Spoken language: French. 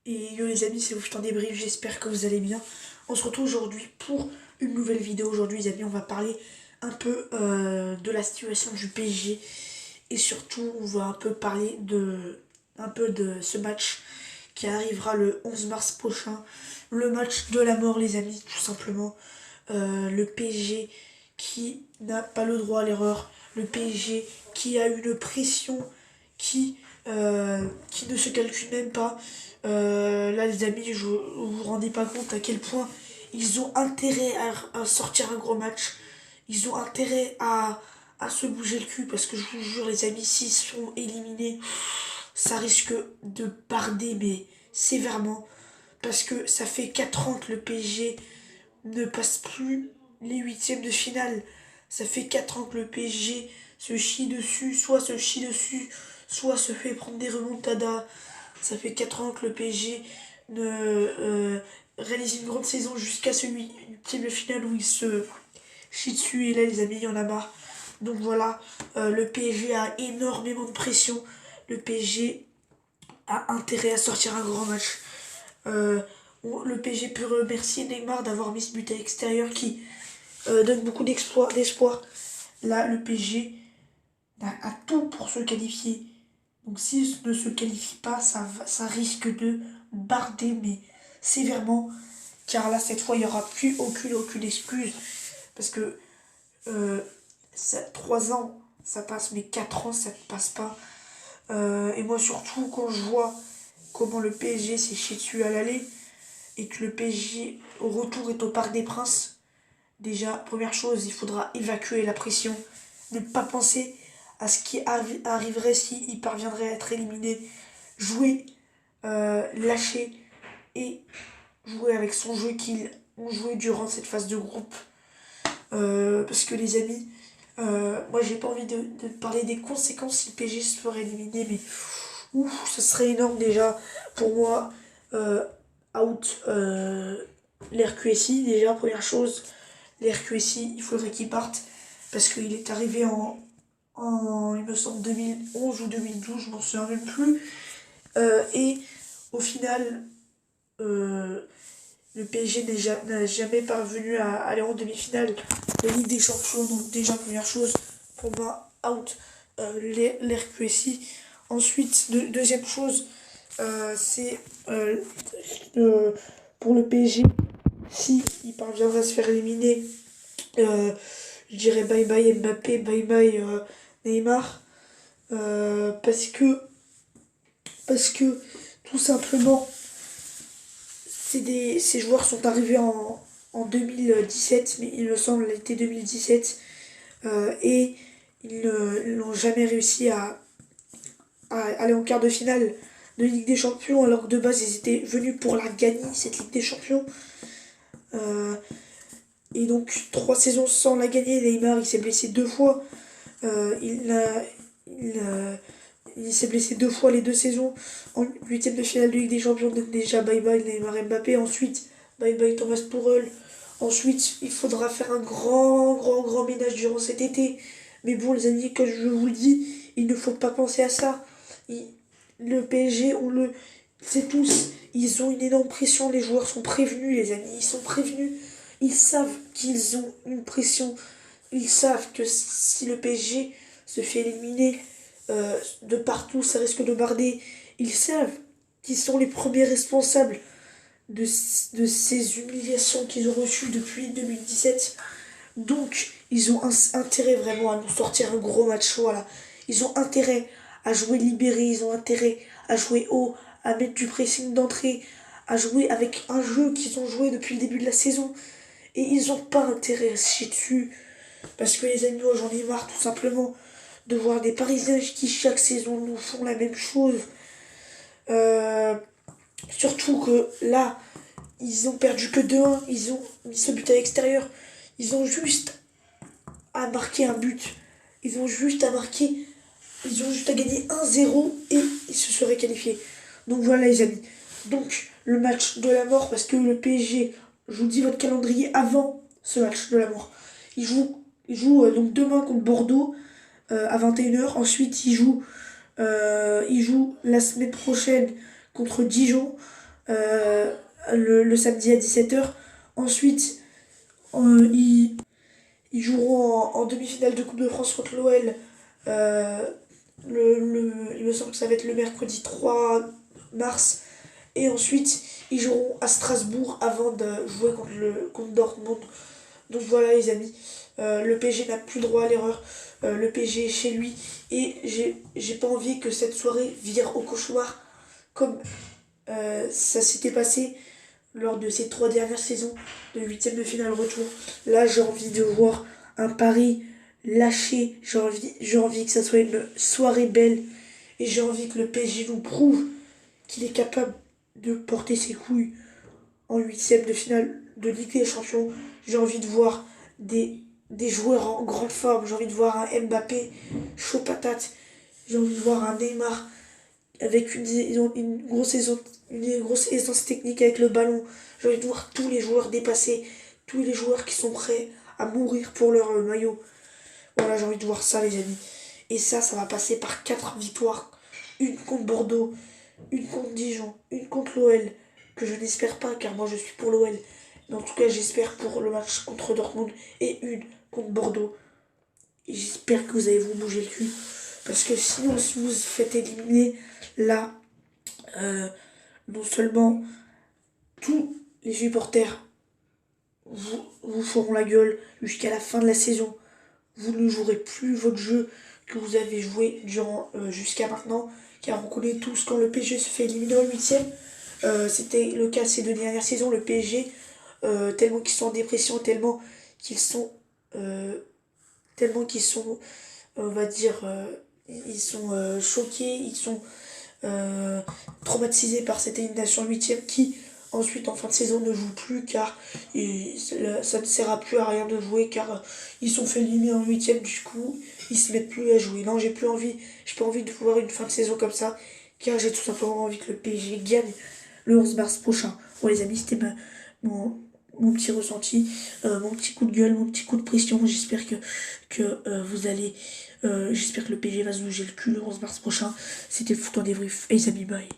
Et yo les amis, c'est Ouftan Débrief, j'espère que vous allez bien. On se retrouve aujourd'hui pour une nouvelle vidéo. Aujourd'hui les amis, on va parler un peu de la situation du PSG. Et surtout, on va un peu parler de ce match qui arrivera le 11 mars prochain. Le match de la mort les amis, tout simplement. Le PSG qui n'a pas le droit à l'erreur. Le PSG qui a une pression qui, qui ne se calcule même pas. Là, les amis, vous vous rendez pas compte à quel point ils ont intérêt à sortir un gros match. Ils ont intérêt à se bouger le cul parce que je vous jure, les amis, s'ils sont éliminés, ça risque de barder, mais sévèrement. Parce que ça fait 4 ans que le PSG ne passe plus les huitièmes de finale. Ça fait 4 ans que le PSG se chie dessus, soit se chie dessus, soit se fait prendre des remontadas. Ça fait 4 ans que le PSG ne réalise une grande saison jusqu'à ce huitième de finale où il se chie dessus. Et là, les amis, il y en a marre. Donc voilà, le PSG a énormément de pression. Le PSG a intérêt à sortir un grand match. Euh, le PSG peut remercier Neymar d'avoir mis ce but à l'extérieur qui donne beaucoup d'espoir. Là, le PSG a tout pour se qualifier. Donc s'il ne se qualifie pas, ça risque de barder, mais sévèrement. Car là, cette fois, il n'y aura plus aucune excuse. Parce que euh, 3 ans, ça passe, mais 4 ans, ça ne passe pas. Et moi, surtout, quand je vois comment le PSG s'est chié dessus à l'aller, et que le PSG au retour est au Parc des Princes, déjà, première chose, il faudra évacuer la pression. Ne pas penser à ce qui arriverait s'il parviendrait à être éliminé. Jouer, lâcher et jouer avec son jeu qu'ils ont joué durant cette phase de groupe. Parce que les amis, moi j'ai pas envie de parler des conséquences si le PSG se ferait éliminer, mais ouf, ce serait énorme déjà pour moi. Out l'RQSI, déjà, première chose. L'RQSI, il faudrait qu'il parte parce qu'il est arrivé il me semble, 2011 ou 2012, je m'en souviens même plus. Et au final, euh, le PSG n'a jamais parvenu à aller en demi-finale de Ligue des Champions. Donc déjà, première chose, pour moi, out l'RQSI. Ensuite, deuxième chose, c'est euh, pour le PSG, si il parviendrait à se faire éliminer, euh, je dirais bye bye Mbappé, bye bye Neymar, parce que tout simplement, ces joueurs sont arrivés en 2017, mais il me semble l'été 2017, et ils n'ont jamais réussi à aller en quart de finale de Ligue des Champions, alors que de base ils étaient venus pour la gagner, cette Ligue des Champions. Euh, et donc 3 saisons sans la gagner, Neymar il s'est blessé 2 fois. Euh, il, a, il, a- il s'est blessé 2 fois les 2 saisons en huitième de finale de Ligue des Champions. Donc déjà bye bye Neymar Mbappé. Ensuite bye bye Thomas Tuchel. Ensuite il faudra faire un grand ménage durant cet été. Mais bon les amis, comme je vous le dis, il ne faut pas penser à ça. Il- le PSG, on le sait tous, ils ont une énorme pression. Les joueurs sont prévenus les amis, ils sont prévenus. Ils savent qu'ils ont une pression. Ils savent que si le PSG se fait éliminer de partout, ça risque de barder. Ils savent qu'ils sont les premiers responsables de ces humiliations qu'ils ont reçues depuis 2017. Donc, ils ont intérêt vraiment à nous sortir un gros match. Voilà. Ils ont intérêt à jouer libéré, ils ont intérêt à jouer haut, à mettre du pressing d'entrée, à jouer avec un jeu qu'ils ont joué depuis le début de la saison. Et ils n'ont pas intérêt à se chier dessus. Parce que les amis, moi j'en ai marre tout simplement de voir des Parisiens qui chaque saison nous font la même chose. Euh, Surtout que là, ils ont perdu que 2-1, ils ont mis ce but à l'extérieur. Ils ont juste à marquer un but. Ils ont juste à marquer, ils ont juste à gagner 1-0 et ils se seraient qualifiés. Donc voilà les amis. Donc le match de la mort, parce que le PSG, je vous dis votre calendrier avant ce match de la mort. Il joue donc demain contre Bordeaux à 21 h. Ensuite, il joue la semaine prochaine contre Dijon. le samedi à 17h. Ensuite, ils joueront en demi-finale de Coupe de France contre l'OL. Il me semble que ça va être le mercredi 3 mars. Et ensuite, ils joueront à Strasbourg avant de jouer contre Dortmund. Donc voilà les amis, le PSG n'a plus droit à l'erreur. Le PSG est chez lui. Et j'ai pas envie que cette soirée vire au cauchemar comme ça s'était passé lors de ces 3 dernières saisons de huitième de finale retour. Là, j'ai envie de voir un Paris lâché. J'ai envie que ça soit une soirée belle. Et j'ai envie que le PSG nous prouve qu'il est capable de porter ses couilles en huitième de finale de Ligue des Champions. J'ai envie de voir des joueurs en grande forme. J'ai envie de voir un Mbappé chaud patate. J'ai envie de voir un Neymar avec une grosse aisance technique avec le ballon. J'ai envie de voir tous les joueurs dépassés, tous les joueurs qui sont prêts à mourir pour leur maillot. Voilà, j'ai envie de voir ça, les amis. Et ça va passer par 4 victoires. Une contre Bordeaux, une contre Dijon, une contre l'OL, que je n'espère pas car moi je suis pour l'OL. Mais en tout cas, j'espère pour le match contre Dortmund et une contre Bordeaux. Et j'espère que vous allez vous bouger le cul. Parce que sinon, si vous vous faites éliminer, là, non seulement tous les supporters vous feront la gueule jusqu'à la fin de la saison. Vous ne jouerez plus votre jeu que vous avez joué jusqu'à maintenant. Car on connaît tous quand le PSG se fait éliminer en huitième. C'était le cas ces 2 dernières saisons. Le PSG, tellement qu'ils sont en dépression, tellement qu'ils sont, on va dire, ils sont choqués, ils sont traumatisés par cette élimination en huitième qui ensuite en fin de saison ne joue plus car ça ne sert à plus à rien de jouer car ils sont fait éliminer en huitième, du coup ils se mettent plus à jouer. Non, j'ai pas envie de voir une fin de saison comme ça car j'ai tout simplement envie que le PSG gagne le 11 mars prochain. Bon les amis, c'était mon petit ressenti, mon petit coup de gueule, mon petit coup de pression. J'espère que vous allez j'espère que le PSG va se bouger le cul le 11 mars prochain. C'était le foot en débrief et les amis, bye.